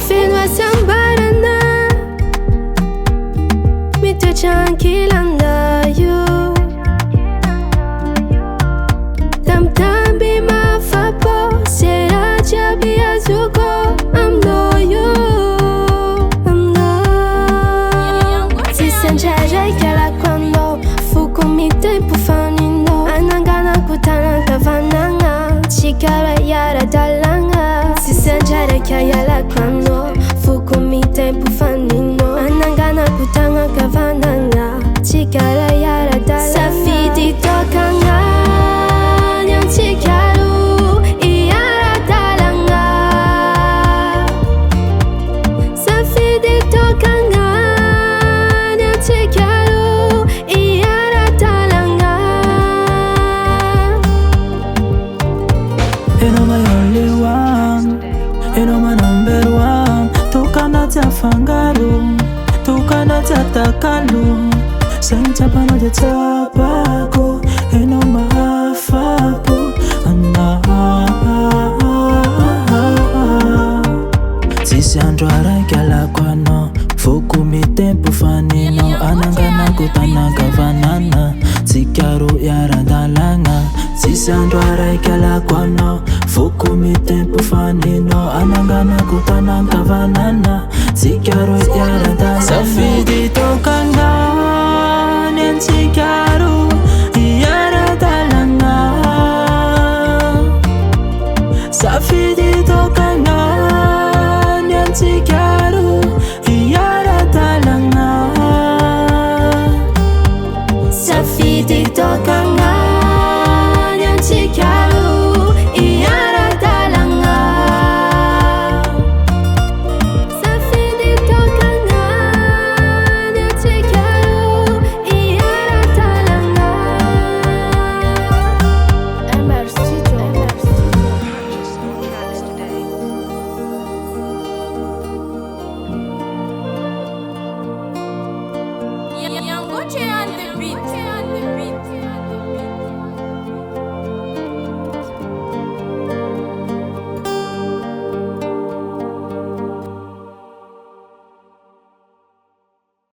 Fino a sambarana mitochankilanda tamtambi mafapo serajabi azuko I'm loyal, I'm loyal. Sisanjara ikala kwando fukumite pufanino anangana kutana kavananga chikara yara dalanga. Sisanjara kayala kwando fukumite pufanino anangana kutana kavananga chikara yara dalanga. Safidi tokanga nyang chikaru iyara dalanga. Safidi tokanga nyang chikaru iyara dalanga. You know my only one, you know my number one. Tukana tia fangaru, tukana tia takalu. Senta pano de tabaco, you know my afapo. Sisi andwara kala kwano, fukumi tempo fanino. Anangana kutana kavanana, tikaru yara dalanga. Sisi andwara kala kwano, fukumi tempo fanino. Anangana kutana kavanana, tikaru yara dalanga. Safidi tokanga nyen tikaru yara dalanga. Safidi